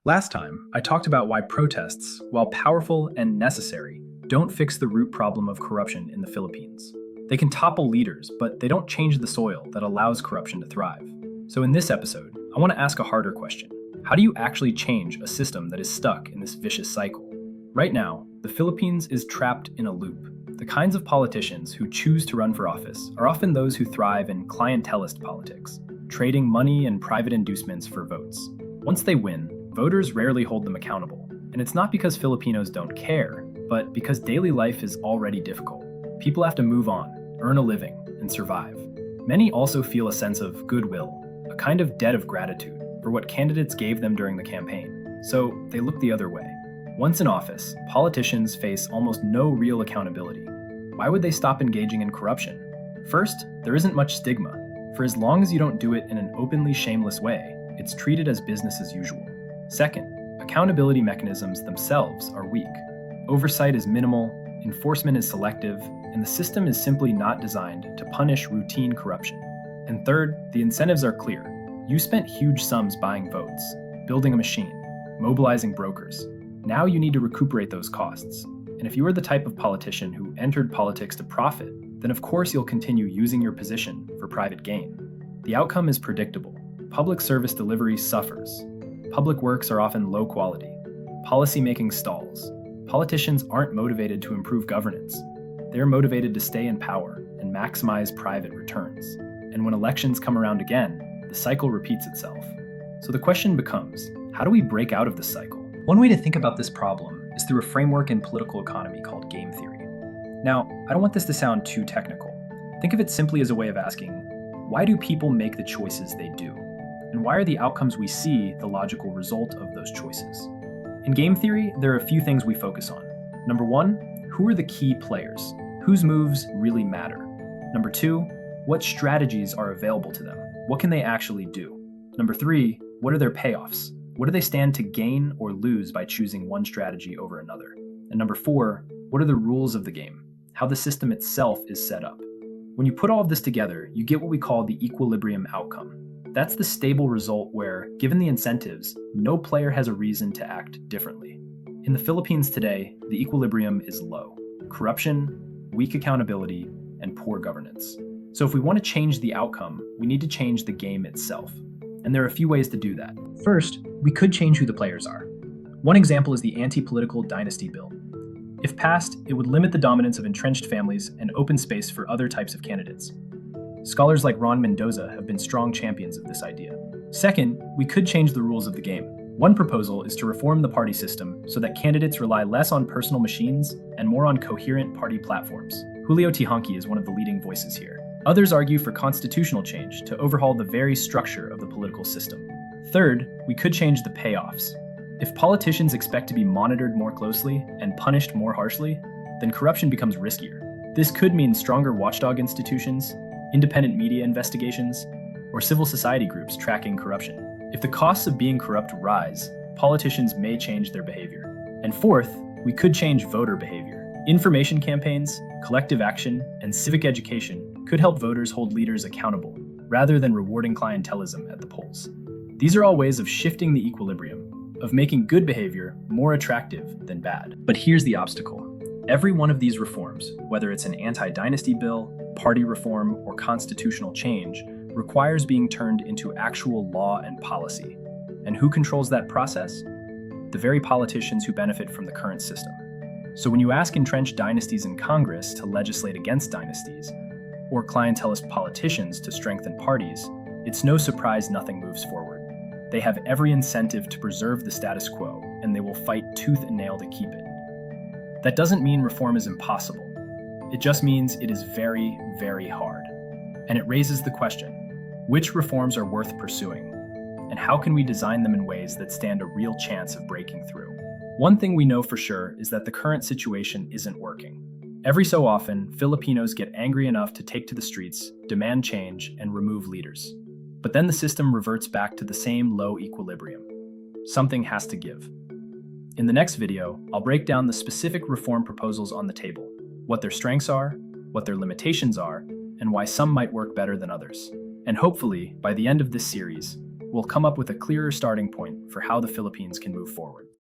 Last time, I talked about why protests, while powerful and necessary, don't fix the root problem of corruption in the Philippines. They can topple leaders, but they don't change the soil that allows corruption to thrive. So in this episode, I want to ask a harder question. How do you actually change a system that is stuck in this vicious cycle? Right now, the Philippines is trapped in a loop. The kinds of politicians who choose to run for office are often those who thrive in clientelist politics, trading money and private inducements for votes. Once they win, voters rarely hold them accountable. And it's not because Filipinos don't care, but because daily life is already difficult. People have to move on, earn a living, and survive. Many also feel a sense of goodwill, a kind of debt of gratitude for what candidates gave them during the campaign. So they look the other way. Once in office, politicians face almost no real accountability. Why would they stop engaging in corruption? First, there isn't much stigma. For as long as you don't do it in an openly shameless way, it's treated as business as usual. Second, accountability mechanisms themselves are weak. Oversight is minimal, enforcement is selective, and the system is simply not designed to punish routine corruption. And third, the incentives are clear. You spent huge sums buying votes, building a machine, mobilizing brokers. Now you need to recuperate those costs. And if you are the type of politician who entered politics to profit, then of course you'll continue using your position for private gain. The outcome is predictable. Public service delivery suffers. Public works are often low quality. Policymaking stalls. Politicians aren't motivated to improve governance. They're motivated to stay in power and maximize private returns. And when elections come around again, the cycle repeats itself. So the question becomes, how do we break out of this cycle? One way to think about this problem is through a framework in political economy called game theory. Now, I don't want this to sound too technical. Think of it simply as a way of asking, why do people make the choices they do? And why are the outcomes we see the logical result of those choices? In game theory, there are a few things we focus on. Number one, who are the key players? Whose moves really matter? Number two, what strategies are available to them? What can they actually do? Number three, what are their payoffs? What do they stand to gain or lose by choosing one strategy over another? And number four, what are the rules of the game? How the system itself is set up? When you put all of this together, you get what we call the equilibrium outcome. That's the stable result where, given the incentives, no player has a reason to act differently. In the Philippines today, the equilibrium is low. Corruption, weak accountability, and poor governance. So if we want to change the outcome, we need to change the game itself. And there are a few ways to do that. First, we could change who the players are. One example is the anti-political dynasty bill. If passed, it would limit the dominance of entrenched families and open space for other types of candidates. Scholars like Ron Mendoza have been strong champions of this idea. Second, we could change the rules of the game. One proposal is to reform the party system so that candidates rely less on personal machines and more on coherent party platforms. Julio Tihanki is one of the leading voices here. Others argue for constitutional change to overhaul the very structure of the political system. Third, we could change the payoffs. If politicians expect to be monitored more closely and punished more harshly, then corruption becomes riskier. This could mean stronger watchdog institutions, independent media investigations, or civil society groups tracking corruption. If the costs of being corrupt rise, politicians may change their behavior. And fourth, we could change voter behavior. Information campaigns, collective action, and civic education could help voters hold leaders accountable, rather than rewarding clientelism at the polls. These are all ways of shifting the equilibrium, of making good behavior more attractive than bad. But here's the obstacle. Every one of these reforms, whether it's an anti-dynasty bill, party reform, or constitutional change, requires being turned into actual law and policy. And who controls that process? The very politicians who benefit from the current system. So when you ask entrenched dynasties in Congress to legislate against dynasties, or clientelist politicians to strengthen parties, it's no surprise nothing moves forward. They have every incentive to preserve the status quo, and they will fight tooth and nail to keep it. That doesn't mean reform is impossible. It just means it is very, very hard. And it raises the question, which reforms are worth pursuing? And how can we design them in ways that stand a real chance of breaking through? One thing we know for sure is that the current situation isn't working. Every so often, Filipinos get angry enough to take to the streets, demand change, and remove leaders. But then the system reverts back to the same low equilibrium. Something has to give. In the next video, I'll break down the specific reform proposals on the table, what their strengths are, what their limitations are, and why some might work better than others. And hopefully, by the end of this series, we'll come up with a clearer starting point for how the Philippines can move forward.